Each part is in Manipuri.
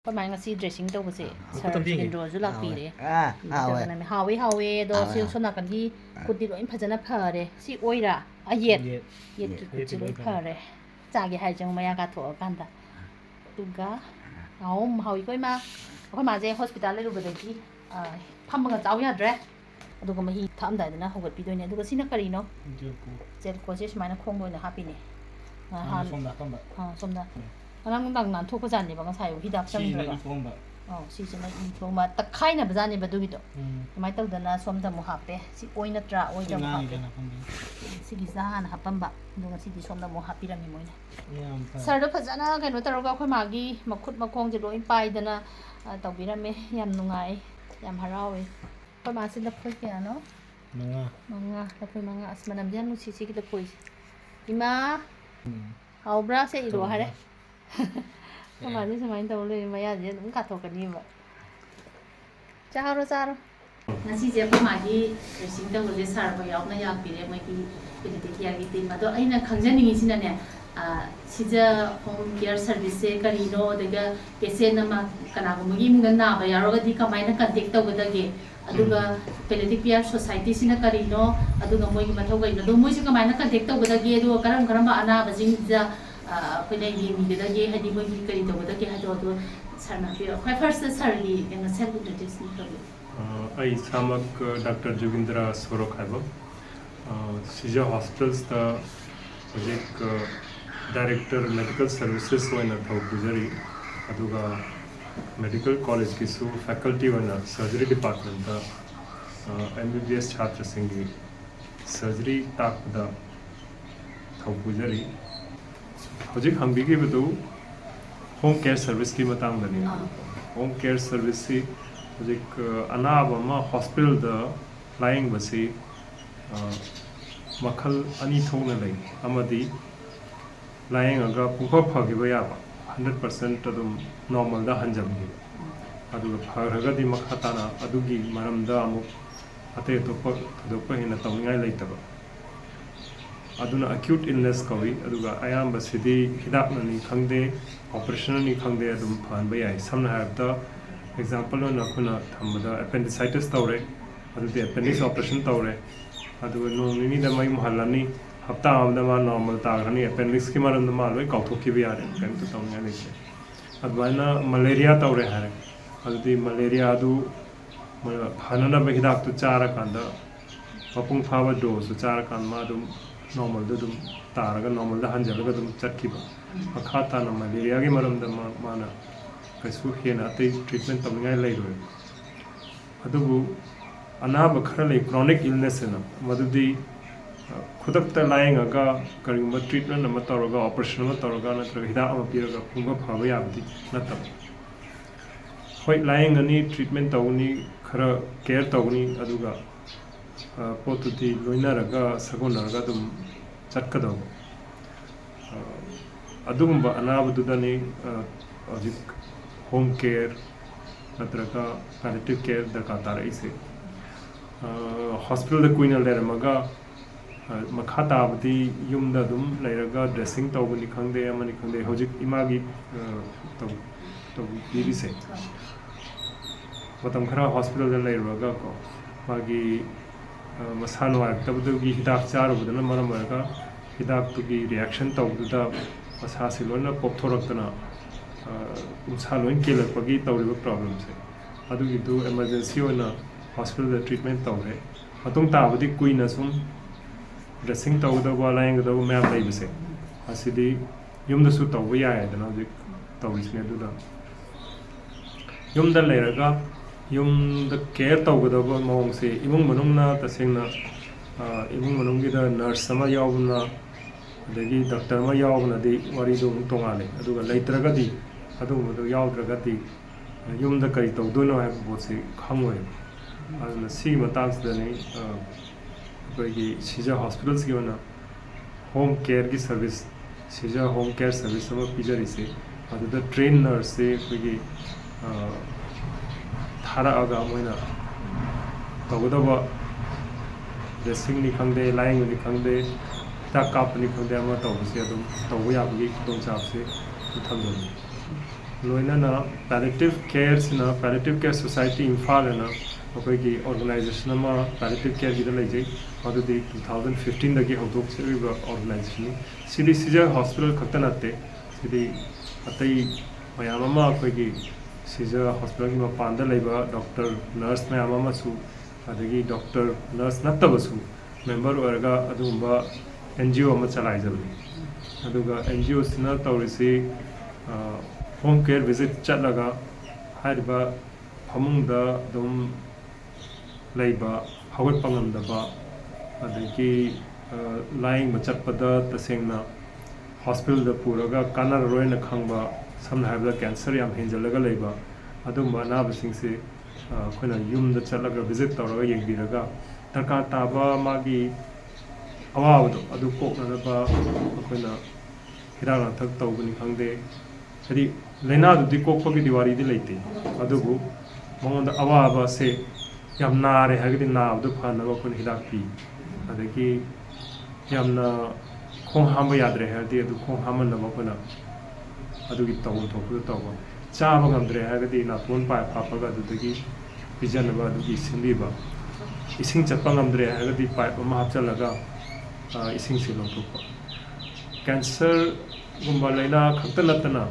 Pamay nga si dressing daw kasi sir Indroju lakpire. Hawe do si sona kan gi kudi loin phajana phare si oira a yet ki kudi loi phare chagi hai jang maya ka tho kanda tuga hawi koi ma je hospital le rubadagi phamga chaw ya dre aduga mahi tham dai na hogat pi doine aduga sina kari no jel ko je smaina khong loina happy ne somda Nang nan thok pa ni ba ngasai hidak sang dra si jena I thoma takhai na bajani ba dugi to mai tau dana somda mo hape si oina tra oi jam hape si gi zan hapam ba do si di somda mo hapi rami moina sir do phajana kai no taroga khoi magi makhut makhong je loi pai dana tau birame yam nungai yam harawe khoi ma sin da khoi kya no manga ta khoi manga asmanam jan nu si si ki da khoi ima au bra se I ro hare Kemarin semain tahu le maya je nung kato kan ni ba. Caro. Nasi je pemagi dressing tahu le sar ba yaw na yak pire mai ki pili ki agi tin ma do ai na khangja ni sina ne sija home care service se karino daga patient na ma kana ko magi mun na ba yaro ga di kamai na contact tahu ga ge aduga palliative care society sina karino aduga moi ki mathau ga ina do moi se kamai na contact tahu ga ge do karam ba ana ba jing ja pwede yimidagagi hadi mo yung kari daw dagi hado do sir na pio kaya first sir ni yung self introduction kabi I samak Dr. Jugindra Sorok haibo Sija Hospitals the project director medical services wana thau gujari aduga medical college ki su faculty wana surgery department da MBBS chhatra singi surgery tak da thau gujari Hojik hambigi bedu home care service ki matang dani home care service si hojik anaba ma hospital da lying basi makhal ani thona lai amadi lying aga pungpa phagi ba ya 100% adum normal da hanjam ni adu pharaga di makhata na adugi maram da amu ate to pa hina tawningai laitaba aduna acute illness kawi aduga ayamba sidi hidak nani khangde operation ni khangde adum phan ba yai samna habda example na khuna thamada appendicitis tawre adu the appendix operation tawre adu no nini da mai muhallani hafta amda ma normal ta grani appendix ki maram da ma loi kauthok ki bi are kan to tawne le adwana malaria tawre hare adu di malaria adu phanana ba hidak tu chara kanda papung phawa dose chara kan ma dum normal dum taraga normal da hanjalaga dum chakkiba akhata na malaria gi maram da mana kaisu hena te treatment tamngai lai ro adubu anaba khara lai chronic illness na madudi khudak ta lying aga karimba treatment na taraga operation na taraga na tra hida ama piraga phumba phaba yabdi natam hoi lying ani treatment tawni khara care tawni aduga potuti loinaraga sagonaraga dum chatkadaw adugumba anabadudani hojik home care natraga palliative care darkar taraise hospital da kuina leramaga makhata abdi yumda dum leiraga dressing tawbani khangde amani khangde hojik imagi taw bibise matam khara hospital da leiraga ko magi masano aktabdugi hidak charubudana maram maraka hidak tugi reaction tawduda masa silona popthoraktana umsaloin kelakpagi tawriba problem se adugi du emergency ona hospital da treatment tawre matung tabudi kuina sum dressing tawda walayang da map laibase asidi yumda su tawba yaadana hojik tawrisne duda yumda leiraga yumda care tawgadaba mawong se imung manungna tasengna imung manungi da nurse sama yawna adagi doctor ma yawna de wari do tongale aduga leitraga di adu yawdraga di yumda kari tawdono ha bose khangoi aduna si mataks da ne koigi sija hospitals gi ona home care gi service sija home care service sama pijari se adu da trained nurse se koigi thara aga moina tawdaba dressing ni khangde lying ni khangde ta kap ni khangde ama tawse adum tawya bagi tong chap se thamdoni लोइनना पैलेटिव केयर सोसाइटी इम्फाल ना अखोई ऑर्गेनाइजेशन पैलेटिव केयर की लेजे 2015 दगी हौदोक्चरिबा ऑर्गेनाइजेशन सिदी सीजर हॉस्पिटल खक्ता नते सिदी अतई मयाम अमा अखोई सीजर हॉस्पिटल की मपान लेबा डॉक्टर नर्स मयाम अमासु अदगी डॉक्टर नर्स नत्तबसु मेंबर ओरगा अदुंबा NGO अमा चलाइजबनी अदुगा NGO सिना तौरिसी होम केयर विजिट चलगा हारिबा फमुंगदा दम लेबा हवट पंगमदबा अदगी लाइंग चटपदा तसेंगना हॉस्पिटल द पूरगा कानर रोयना खंगबा समना हाइबदा कैंसर याम हेंजलगा लेबा अदुंबा अनाबसिंगसे अखोना युमदा चलगा विजिट तौरगा येंबिरगा दरकार ताबा मागी अवाबदो अदु कोकनबा अखोना हिदाक लांथक तौबनी खंगदे हदी लेनादुदी कोकपगी दिवारी दी लेते अदुबु मंगोंदा अवाबा से याम नारे हागदी नाबदु फानबा अखोन हिदाक पी अदगी यामना खोंग हांबा याद्रे हागदी अदु खोंग हामनबा अखोना अदुगी तौब थोपदु तौबा चाबा गमद्रे हागदी नातोन पाय फापगा अदुदगी पिजनबा अदुगी सिंबीबा इसिंग चप्पा गमद्रे हागदी पाइप अमा हापचलगा इसिंग से लौथोपा कैंसर गुम्बा लेना खक्ता नतना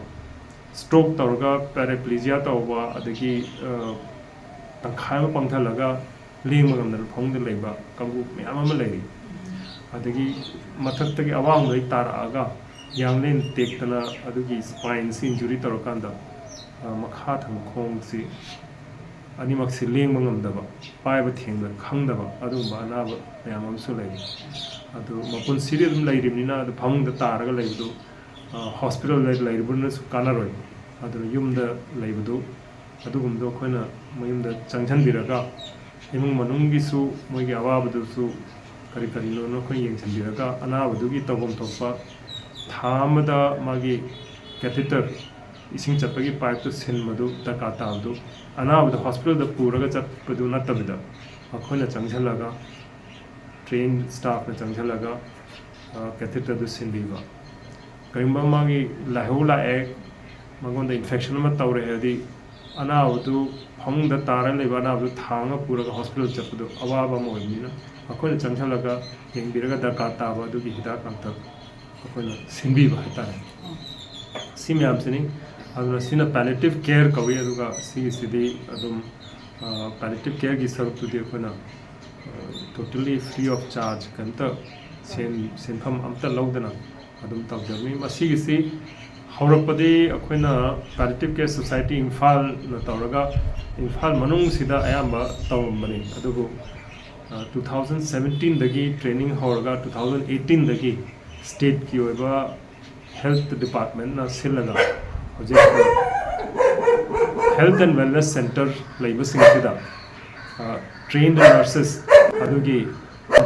स्ट्रोक तौरगा पैराप्लीजिया तौबा अदगी तंखाय में पंथलगा लेंगमगमदल फौंग लेबा कंगु मयाम अमा लेरी अदगी मथक्तगी अवांग लई तारागा यांगलेन टेक्तना अदगी स्पाइन से इंजुरी तौरकांदा मखा थंग खोंग से अनिमक से लेंगमगमदबा पाइब थेंगदा खंगदबा अदुंबा अनाबा मयाम अमसु लेरी अदु मपुन सिरि अदुम लेरिबनिना अदु फौंग तारगा लेबदु हॉस्पिटल लेरिबुनसु कानारोय अदु युमदा लेबदु अदुगुमदो अखोना मयुमदा चंगझनबिरगा इमुंग मनुंगिसु मोइगी अवाबदुसु करी करीनो नखोय येंगझनबिरगा अनाबदुगी तौबम थोपा थामदा मागी कैथेटर इसिंग चप्पगी पाइप तो सिनमदु दरकार ताबदु अनाबदु हॉस्पिटल द पूरगा चप्पदु नत्तबिदा अखोना चंगझनलगा ट्रेन स्टाफ ने चंगझनलगा कैथेटर दु सिनबीबा करिंबा मागी लाहौ लाए मंगोंदा इन्फेक्शन अमा तौरे हदी अनाबदु फंग तारा लेबा अनाबदु थांगा पूरगा हॉस्पिटल चप्पदु अवाबा मोइबनिना अखोना चंगझनलगा येंबिरगा दरकार ताबा अदुगी हिदाक अंतक अखोना सिनबीबा हतारे सिमयाम सिनी अदुना सिना पैलेटिव केयर कवी अदुगा सिदी अदुम पैलेटिव केयर की सरुक्तुदी अखोना टोटली फ्री ऑफ चार्ज कंत सेनफम अमता लौदना अदुम तौजमी मसीगिसी हौरपदे अखोना पैलेटिव केयर सोसाइटी इम्फाल न तौरगा इम्फाल मनुंग सिदा अयाम्बा तौरमबनी अदुबु 2017 दगी ट्रेनिंग हौरगा 2018 दगी स्टेट की ओइबा हेल्थ डिपार्टमेंट ना सिलगा हजे हेल्थ एंड वेलनेस सेंटर लेबसिंगसिदा ट्रेन्ड नर्सेस अदुगी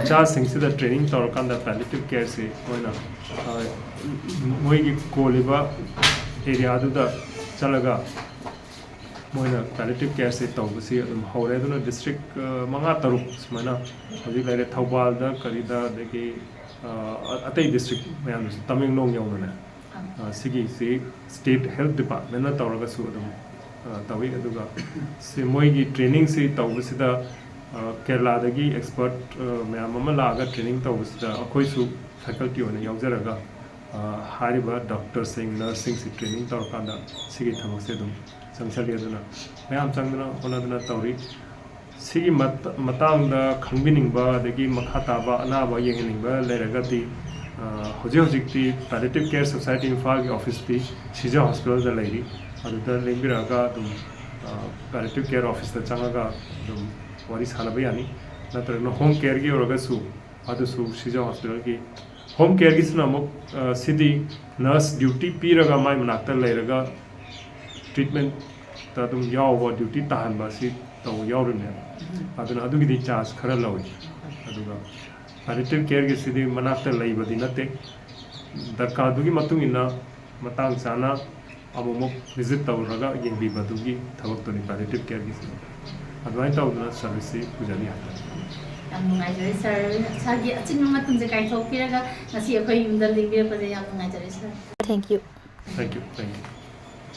चा सिंगसिदा ट्रेनिंग तौरकांदा पैलेटिव केयर से मोइना मोइगी कोलिबा एरिया दुदा चलगा मोइना पैलेटिव केयर से तौबसी अदुम हौरे दुना डिस्ट्रिक्ट मंगा तरुक सुमाइना हजि लेरे थौबालदा करिदा दगी अतई डिस्ट्रिक्ट मयाम तमिंगलोंग यौनने सिगी से स्टेट हेल्थ डिपार्टमेंट ना तौरगसु अदुम तवी अदुगा से मोइगी ट्रेनिंग से तौबसिदा केरला दगी एक्सपर्ट मयाम अमा लागा ट्रेनिंग तौबसिदा अखोइसु फैकल्टी ओने यौजरगा हारिबा डॉक्टर सिंह नर्सिंग से ट्रेनिंग तौरकांदा सिगी थमक से अदुम संगसली अदुना मयाम चंगदना होनादना तौरी सिगी मतांगदा खंबिनिंगबा दगी मखा ताबा अनाबा येंगिनिंगबा लेरगदी हौजे हौजिकती पैलेटिव केयर सोसाइटी इम्फाल की ऑफिस ती सीजर हॉस्पिटल दा लेरी अदुदा लेंबिरागा अदुम पैलेटिव केयर ऑफिस दा चंगागा अदुम वारी सानबा यानी नत्रगना होम केयर की ओरगसु अदुसु सीजर हॉस्पिटल की होम केयर की सिना अमुक सिदी नर्स ड्यूटी पीरगा माय मनाक्ता लेरगा ट्रीटमेंट ता अदुम यावबा ड्यूटी ताहनबा सि तौ यावरुने अदुना अदुगी चार्ज खरा लौई अदुगा पैलेटिव केयर की सिदी मनाक्ता लेबदी नते दरकादुगी मतुंगिना मतांग चाना अमुमुक विजिट तौरगा येंबिबदुगी थबक्तोनी पैलेटिव केयर की अदुमाइन तौदुना सर्विस से पुजानी हाता याम नुंगाइजरे सर सागी अचिन मतुंजे काइथोक पिरगा नसी अखोय युमदा लिंबिरपदे याम नुंगाइजरे सर थैंक यू